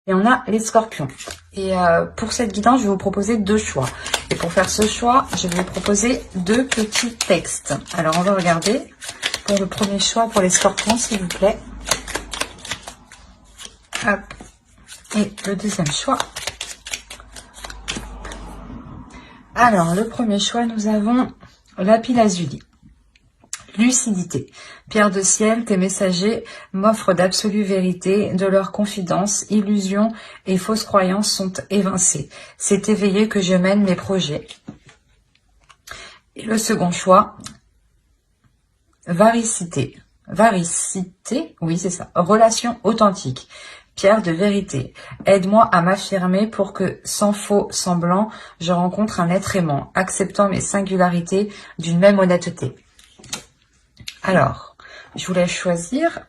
Et on a les scorpions. Et pour cette guidance, je vais vous proposer deux choix. Et pour faire ce choix, je vais vous proposer deux petits textes. Alors, on va regarder pour le premier choix pour les scorpions, s'il vous plaît. Hop. Et le deuxième choix. Alors, le premier choix, nous avons lapis lazuli. Lucidité. Pierre de ciel, tes messagers m'offrent d'absolues vérités, de leurs confidences, illusions et fausses croyances sont évincées. C'est éveillé que je mène mes projets. Et le second choix, varicité. Varicité, oui c'est ça. Relation authentique. Pierre de vérité. Aide-moi à m'affirmer pour que, sans faux semblant, je rencontre un être aimant, acceptant mes singularités d'une même honnêteté. Alors, je vous laisse choisir.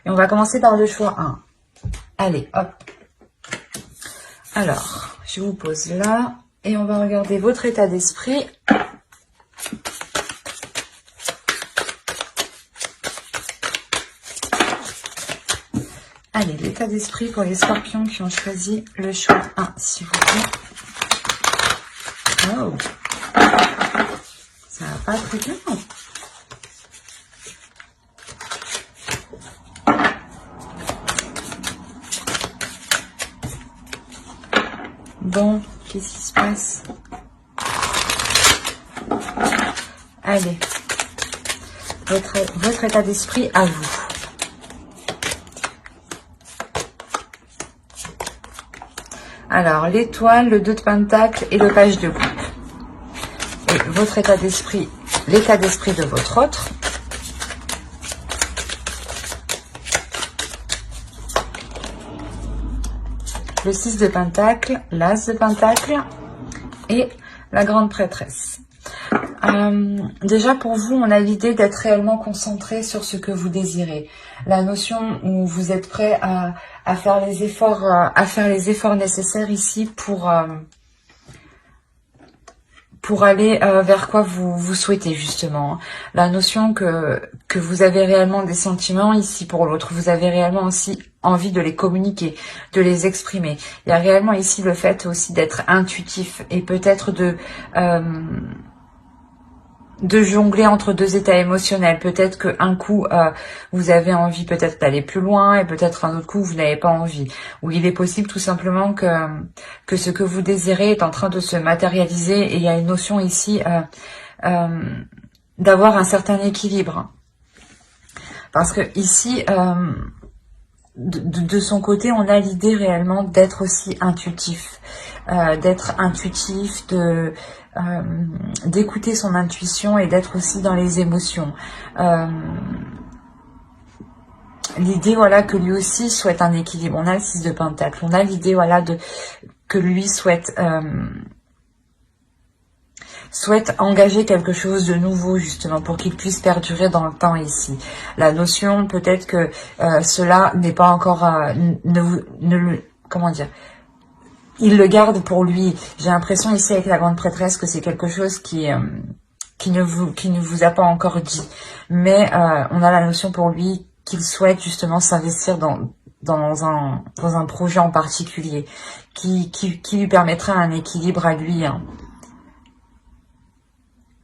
Et on va commencer par le choix 1. Allez, hop. Alors, je vous pose là. Et on va regarder votre état d'esprit. Allez, l'état d'esprit pour les scorpions qui ont choisi le choix 1, s'il vous plaît. Oh, ça va pas très bien. Bon, qu'est-ce qui se passe? Allez, votre état d'esprit à vous. Alors, l'étoile, le 2 de pentacle et le page de coupe. Et votre état d'esprit, l'état d'esprit de votre autre. Le 6 de pentacle, l'as de pentacle et la grande prêtresse. Déjà pour vous, on a l'idée d'être réellement concentré sur ce que vous désirez. La notion où vous êtes prêt à faire les efforts nécessaires ici pour aller vers quoi vous souhaitez justement. La notion que vous avez réellement des sentiments ici pour l'autre. Vous avez réellement aussi envie de les communiquer, de les exprimer. Il y a réellement ici le fait aussi d'être intuitif et peut-être de jongler entre deux états émotionnels. Peut-être qu'un coup, vous avez envie peut-être d'aller plus loin et peut-être un autre coup, vous n'avez pas envie. Ou il est possible tout simplement que ce que vous désirez est en train de se matérialiser et il y a une notion ici d'avoir un certain équilibre. Parce que ici, de son côté, on a l'idée réellement d'être aussi intuitif. D'écouter son intuition et d'être aussi dans les émotions. L'idée, voilà, que lui aussi souhaite un équilibre. On a le 6 de pentacle. On a l'idée, voilà, que lui souhaite engager quelque chose de nouveau, justement, pour qu'il puisse perdurer dans le temps ici. La notion, peut-être que cela n'est pas encore... comment dire ? Il le garde pour lui. J'ai l'impression ici avec la grande prêtresse que c'est quelque chose qui ne vous a pas encore dit. Mais on a la notion pour lui qu'il souhaite justement s'investir dans un projet en particulier qui lui permettra un équilibre à lui. Hein.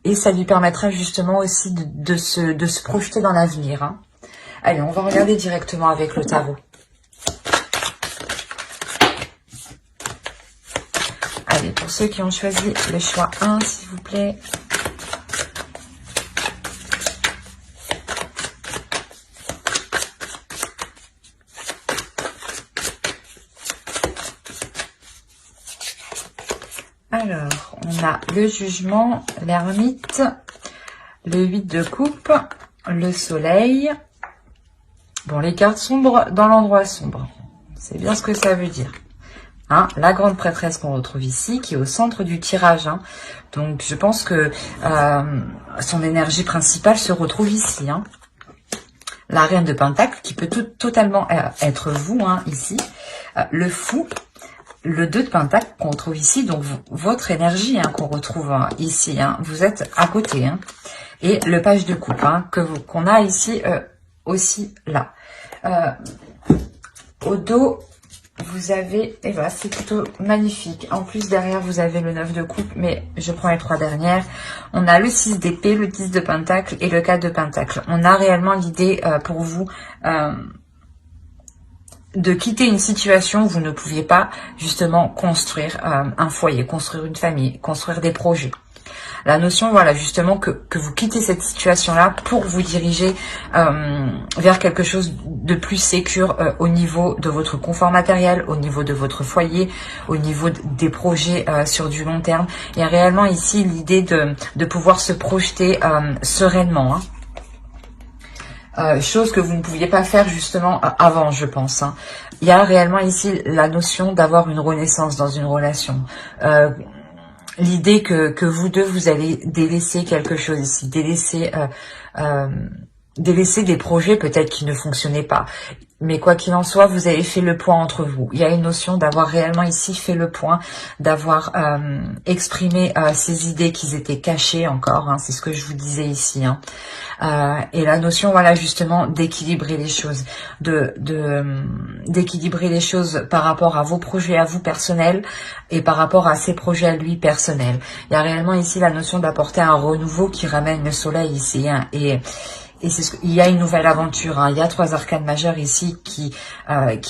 Et ça lui permettra justement aussi de se projeter dans l'avenir. Hein. Allez, on va regarder directement avec le tarot. Allez, pour ceux qui ont choisi le choix 1, s'il vous plaît. Alors, on a le jugement, l'ermite, le 8 de coupe, le soleil. Bon, les cartes sombres dans l'endroit sombre. C'est bien ce que ça veut dire. Hein, la grande prêtresse qu'on retrouve ici, qui est au centre du tirage. Hein. Donc, je pense que son énergie principale se retrouve ici. Hein. La reine de pentacle, qui peut totalement être vous, hein, ici. Le fou, le 2 de pentacle qu'on retrouve ici. Donc, votre énergie hein, qu'on retrouve hein, ici. Hein. Vous êtes à côté. Hein. Et le page de coupe hein, qu'on a ici aussi là. au dos, vous avez, et voilà, c'est plutôt magnifique. En plus, derrière, vous avez le 9 de coupe, mais je prends les 3 dernières. On a le 6 d'épée, le 10 de pentacle et le 4 de pentacle. On a réellement l'idée pour vous de quitter une situation où vous ne pouviez pas justement construire un foyer, construire une famille, construire des projets. La notion, voilà, justement, que vous quittez cette situation-là pour vous diriger vers quelque chose de plus sécure au niveau de votre confort matériel, au niveau de votre foyer, au niveau des projets sur du long terme. Il y a réellement ici l'idée de pouvoir se projeter sereinement, hein. Chose que vous ne pouviez pas faire justement avant, je pense, hein. Il y a réellement ici la notion d'avoir une renaissance dans une relation. L'idée que vous deux, vous allez délaisser quelque chose ici, délaisser des projets peut-être qui ne fonctionnaient pas. Mais quoi qu'il en soit, vous avez fait le point entre vous. Il y a une notion d'avoir réellement ici fait le point, d'avoir exprimé ces idées qui étaient cachées encore, hein, c'est ce que je vous disais ici, hein. Et la notion, voilà, justement, d'équilibrer les choses, d'équilibrer les choses par rapport à vos projets à vous personnels et par rapport à ses projets à lui personnels. Il y a réellement ici la notion d'apporter un renouveau qui ramène le soleil ici, hein, et il y a une nouvelle aventure, hein. Il y a 3 arcanes majeures ici qui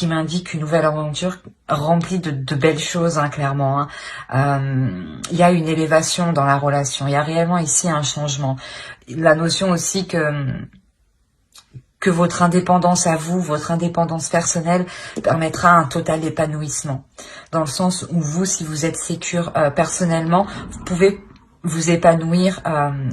m'indiquent une nouvelle aventure remplie de belles choses, hein, clairement, hein. Il y a une élévation dans la relation. Il y a réellement ici un changement. La notion aussi que votre indépendance à vous, votre indépendance personnelle permettra un total épanouissement. Dans le sens où vous, si vous êtes sécure personnellement, vous pouvez vous épanouir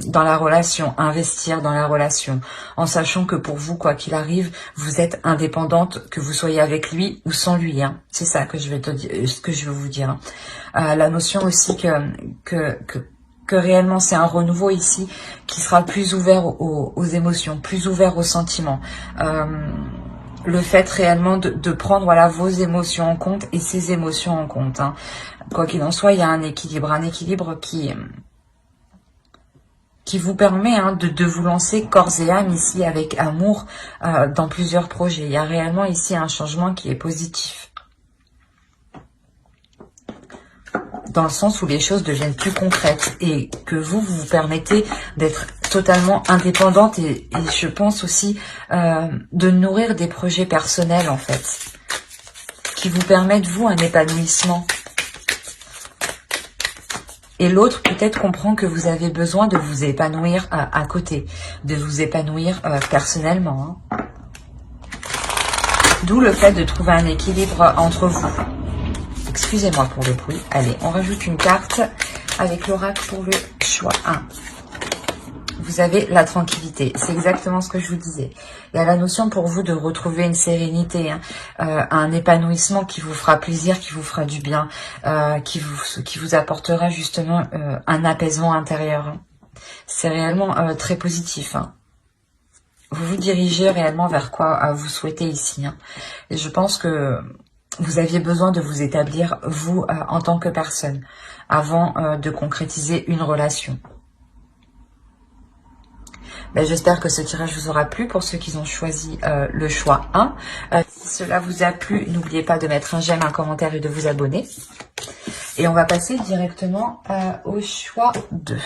dans la relation, investir dans la relation, en sachant que pour vous, quoi qu'il arrive, vous êtes indépendante, que vous soyez avec lui ou sans lui, hein. C'est ça que je vais ce que je veux vous dire, hein. La notion aussi que réellement c'est un renouveau ici qui sera plus ouvert aux émotions, plus ouvert aux sentiments. Le fait réellement de prendre, voilà, vos émotions en compte et ses émotions en compte, hein. Quoi qu'il en soit, il y a un équilibre qui vous permet, hein, de vous lancer corps et âme ici avec amour dans plusieurs projets. Il y a réellement ici un changement qui est positif. Dans le sens où les choses deviennent plus concrètes et que vous permettez d'être totalement indépendante et je pense aussi de nourrir des projets personnels, en fait, qui vous permettent, vous, un épanouissement. Et l'autre peut-être comprend que vous avez besoin de vous épanouir à côté, de vous épanouir personnellement, hein. D'où le fait de trouver un équilibre entre vous. Excusez-moi pour le bruit. Allez, on rajoute une carte avec l'oracle pour le choix 1. Vous avez la tranquillité. C'est exactement ce que je vous disais. Il y a la notion pour vous de retrouver une sérénité, hein, un épanouissement qui vous fera plaisir, qui vous fera du bien, qui vous apportera justement un apaisement intérieur, hein. C'est réellement très positif, hein. Vous vous dirigez réellement vers quoi vous souhaitez ici, hein. Et je pense que vous aviez besoin de vous établir, vous, en tant que personne, avant de concrétiser une relation. Ben, j'espère que ce tirage vous aura plu pour ceux qui ont choisi le choix 1. Si cela vous a plu, n'oubliez pas de mettre un j'aime, un commentaire et de vous abonner. Et on va passer directement au choix 2.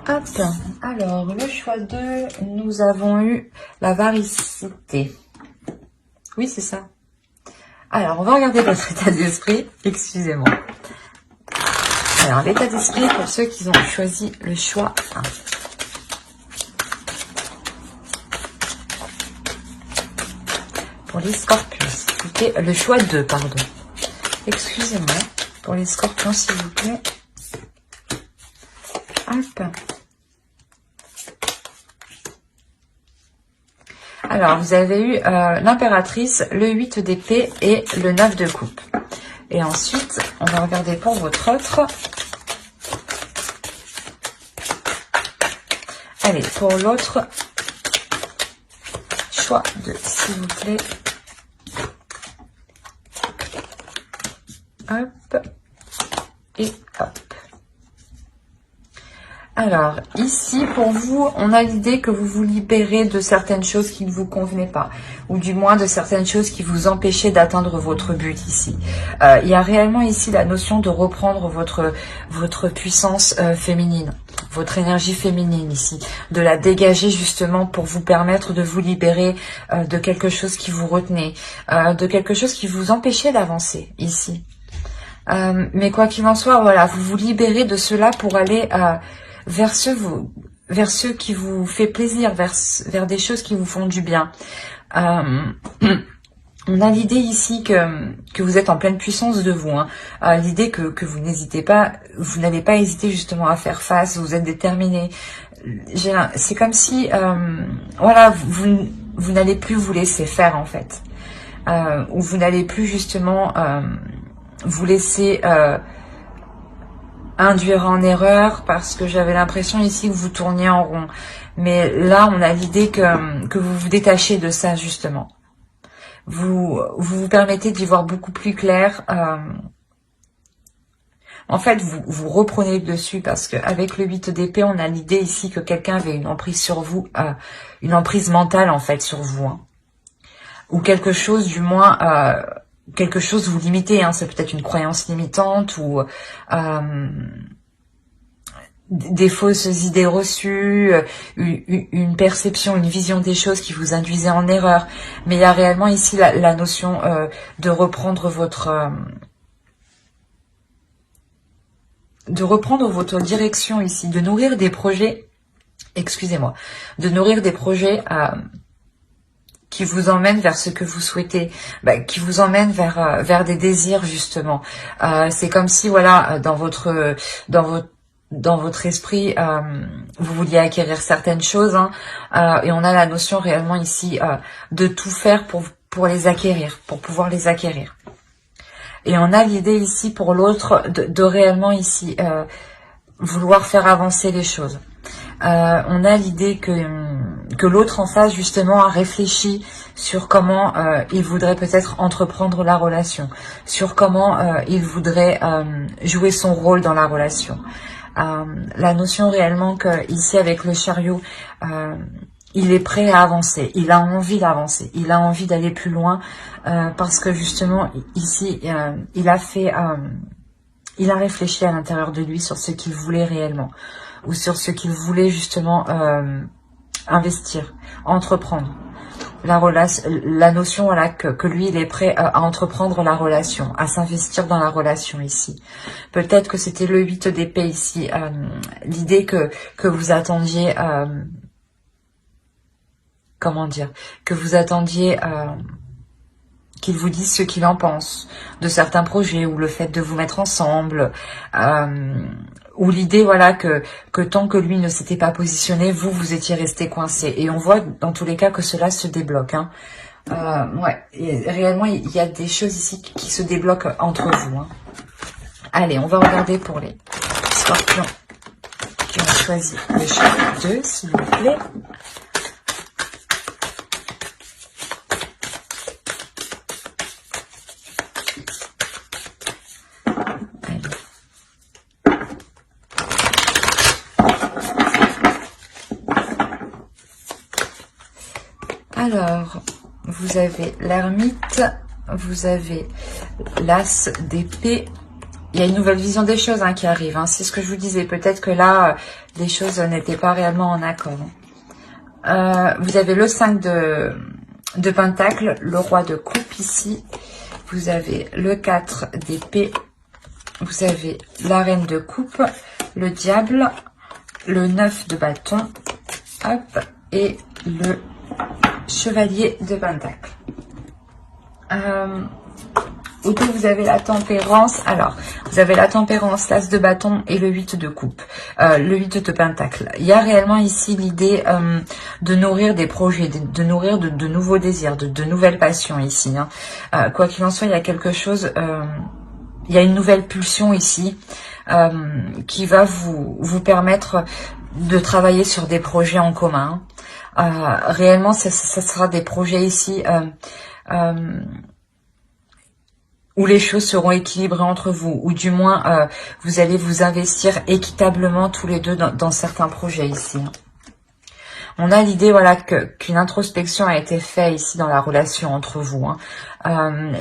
Hop, alors le choix 2, nous avons eu la varicité. Oui, c'est ça. Alors, on va regarder votre état d'esprit. Excusez-moi. Alors, l'état d'esprit pour ceux qui ont choisi le choix 1. Pour les scorpions, c'était le choix 2, pardon. Excusez-moi. Pour les scorpions, s'il vous plaît. Hop. Alors, vous avez eu l'impératrice, le 8 d'épée et le 9 de coupe. Et ensuite, on va regarder pour votre autre. Allez, pour l'autre, choix 2, s'il vous plaît. Hop. Et hop. Alors, ici, pour vous, on a l'idée que vous vous libérez de certaines choses qui ne vous convenaient pas, ou du moins de certaines choses qui vous empêchaient d'atteindre votre but ici. Il y a réellement ici la notion de reprendre votre puissance féminine, votre énergie féminine ici, de la dégager justement pour vous permettre de vous libérer de quelque chose qui vous retenait, de quelque chose qui vous empêchait d'avancer ici. Mais quoi qu'il en soit, voilà, vous vous libérez de cela pour aller vers ce qui vous fait plaisir, vers des choses qui vous font du bien. On a l'idée ici que vous êtes en pleine puissance de vous, hein. L'idée que vous n'hésitez pas, vous n'allez pas hésiter justement à faire face, vous êtes déterminé. C'est comme si, voilà, vous n'allez plus vous laisser faire en fait, ou vous n'allez plus justement vous laisser induire en erreur, parce que j'avais l'impression ici que vous tourniez en rond. Mais là, on a l'idée que vous vous détachez de ça, justement. Vous permettez d'y voir beaucoup plus clair. En fait, vous reprenez le dessus, parce qu'avec le 8 d'épée, on a l'idée ici que quelqu'un avait une emprise sur vous, une emprise mentale, en fait, sur vous. Hein. Ou quelque chose, du moins... quelque chose vous limitez, hein, c'est peut-être une croyance limitante ou des fausses idées reçues, une perception, une vision des choses qui vous induisait en erreur. Mais il y a réellement ici la notion de reprendre votre direction ici, de nourrir des projets, excusez-moi, de nourrir des projets qui vous emmène vers ce que vous souhaitez, qui vous emmène vers des désirs justement. C'est comme si voilà, dans votre esprit, vous vouliez acquérir certaines choses, hein, et on a la notion réellement ici de tout faire pour les acquérir, pour pouvoir les acquérir. Et on a l'idée ici pour l'autre de réellement ici vouloir faire avancer les choses. On a l'idée que l'autre en face justement a réfléchi sur comment il voudrait peut-être entreprendre la relation, sur comment il voudrait jouer son rôle dans la relation. La notion réellement que ici avec le chariot, il est prêt à avancer, il a envie d'avancer, il a envie d'aller plus loin, parce que justement ici il a réfléchi à l'intérieur de lui sur ce qu'il voulait réellement, ou sur ce qu'il voulait justement investir, entreprendre. La notion voilà, que lui, il est prêt à entreprendre la relation, à s'investir dans la relation ici. Peut-être que c'était le 8 d'épée ici, l'idée que vous attendiez, comment dire, que vous attendiez... qu'il vous dise ce qu'il en pense de certains projets, ou le fait de vous mettre ensemble, ou l'idée voilà que tant que lui ne s'était pas positionné, vous étiez resté coincé. Et on voit dans tous les cas que cela se débloque. Hein. Ouais, et réellement il y a des choses ici qui se débloquent entre vous. Hein. Allez, on va regarder pour les scorpions qui ont choisi le chiffre 2, s'il vous plaît. Alors, vous avez l'ermite, vous avez l'as d'épée. Il y a une nouvelle vision des choses hein, qui arrive. Hein. C'est ce que je vous disais. Peut-être que là, les choses n'étaient pas réellement en accord. Vous avez le 5 de pentacle, le roi de coupe ici. Vous avez le 4 d'épée. Vous avez la reine de coupe, le diable, le 9 de bâton, hop, et le chevalier de pentacle. Autour, vous avez la tempérance. Alors, vous avez la tempérance, l'as de bâton et le 8 de coupe, le 8 de pentacle. Il y a réellement ici l'idée de nourrir des projets, de nourrir de nouveaux désirs, de nouvelles passions ici. Hein. Quoi qu'il en soit, il y a quelque chose, il y a une nouvelle pulsion ici qui va vous permettre de travailler sur des projets en commun. Réellement, ça sera des projets ici où les choses seront équilibrées entre vous, ou du moins vous allez vous investir équitablement tous les deux dans certains projets ici. On a l'idée, voilà, qu'une introspection a été faite ici dans la relation entre vous.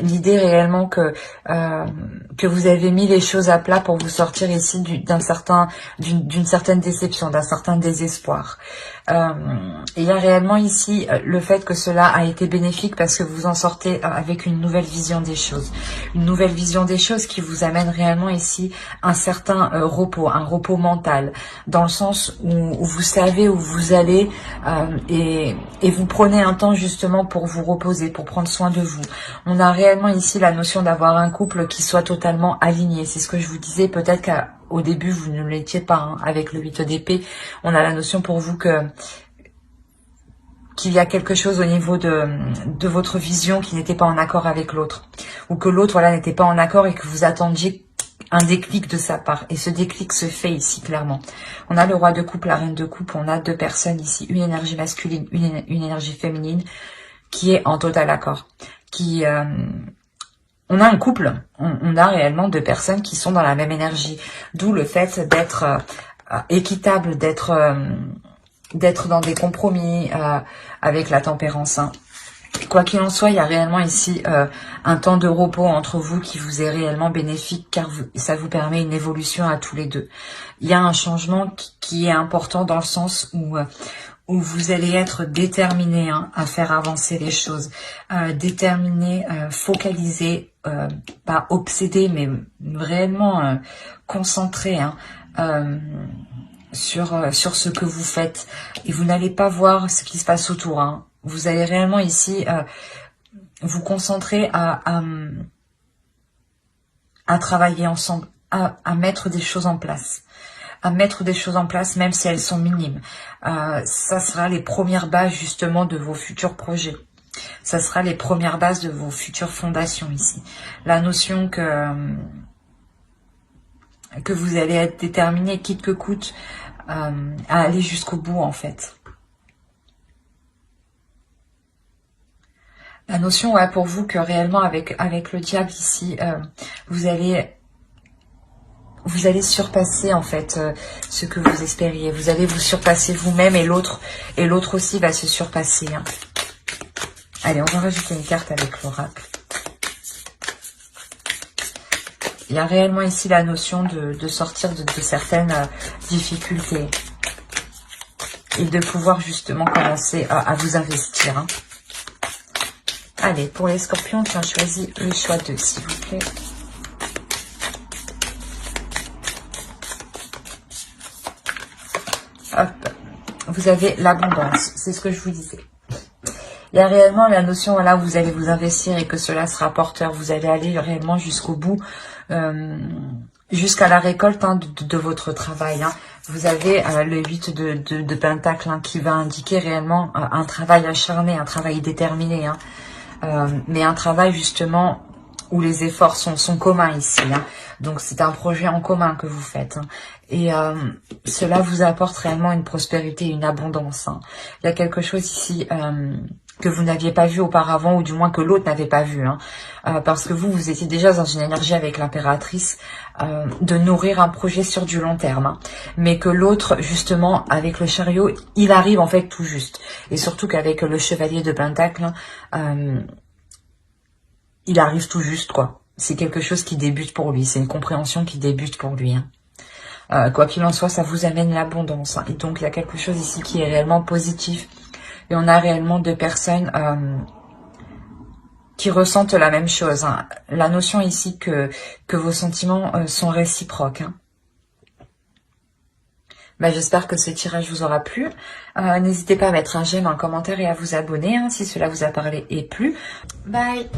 L'idée réellement que vous avez mis les choses à plat pour vous sortir ici d'une certaine déception, d'un certain désespoir. Il y a réellement ici le fait que cela a été bénéfique parce que vous en sortez avec une nouvelle vision des choses. Une nouvelle vision des choses qui vous amène réellement ici un certain repos, un repos mental, dans le sens où vous savez où vous allez et vous prenez un temps justement pour vous reposer, pour prendre soin de vous. On a réellement ici la notion d'avoir un couple qui soit totalement aligné. C'est ce que je vous disais, peut-être qu'au début vous ne l'étiez pas, hein, avec le 8 d'épée. On a la notion pour vous qu'il y a quelque chose au niveau de votre vision qui n'était pas en accord avec l'autre. Ou que l'autre, voilà, n'était pas en accord et que vous attendiez un déclic de sa part. Et ce déclic se fait ici, clairement. On a le roi de coupe, la reine de coupe. On a deux personnes ici. Une énergie masculine, une énergie féminine qui est en total accord. On a un couple. On a réellement deux personnes qui sont dans la même énergie. D'où le fait d'être équitable, d'être dans des compromis avec la tempérance. Hein. Quoi qu'il en soit, il y a réellement ici un temps de repos entre vous qui vous est réellement bénéfique car ça vous permet une évolution à tous les deux. Il y a un changement qui est important dans le sens où vous allez être déterminé, hein, à faire avancer les choses. Déterminé, focalisé, pas obsédé, mais réellement concentré, hein, sur ce que vous faites. Et vous n'allez pas voir ce qui se passe autour. Hein. Vous allez réellement ici vous concentrer à travailler ensemble, à mettre des choses en place. À mettre des choses en place, même si elles sont minimes. Ça sera les premières bases justement de vos futurs projets. Ça sera les premières bases de vos futures fondations ici. La notion que vous allez être déterminé, quitte que coûte, à aller jusqu'au bout en fait. La notion, ouais, pour vous que réellement avec le diable ici, vous allez surpasser en fait ce que vous espériez. Vous allez vous surpasser vous-même et l'autre aussi va se surpasser. Hein. Allez, on va rajouter une carte avec l'oracle. Il y a réellement ici la notion de sortir de certaines difficultés et de pouvoir justement commencer à vous investir. Hein. Allez, pour les scorpions, tiens, choisis le choix 2, s'il vous plaît. Hop, vous avez l'abondance, c'est ce que je vous disais. Il y a réellement la notion, là, où vous allez vous investir et que cela sera porteur. Vous allez aller réellement jusqu'au bout, jusqu'à la récolte, hein, de votre travail. Hein. Vous avez le 8 de Pentacle, hein, qui va indiquer réellement un travail acharné, un travail déterminé. Hein. Mais un travail justement où les efforts sont communs ici. Hein. Donc c'est un projet en commun que vous faites. Hein. Et cela vous apporte réellement une prospérité, une abondance. Hein. Il y a quelque chose ici que vous n'aviez pas vu auparavant, ou du moins que l'autre n'avait pas vu. Hein. Parce que vous étiez déjà dans une énergie avec l'impératrice de nourrir un projet sur du long terme. Hein. Mais que l'autre, justement, avec le chariot, il arrive en fait tout juste. Et surtout qu'avec le chevalier de Pentacle, il arrive tout juste, quoi. C'est quelque chose qui débute pour lui. C'est une compréhension qui débute pour lui. Hein. Quoi qu'il en soit, ça vous amène l'abondance. Hein. Et donc, il y a quelque chose ici qui est réellement positif. Et on a réellement deux personnes qui ressentent la même chose. Hein. La notion ici que vos sentiments sont réciproques. Hein. J'espère que ce tirage vous aura plu. N'hésitez pas à mettre un j'aime, un commentaire et à vous abonner, hein, si cela vous a parlé et plu. Bye!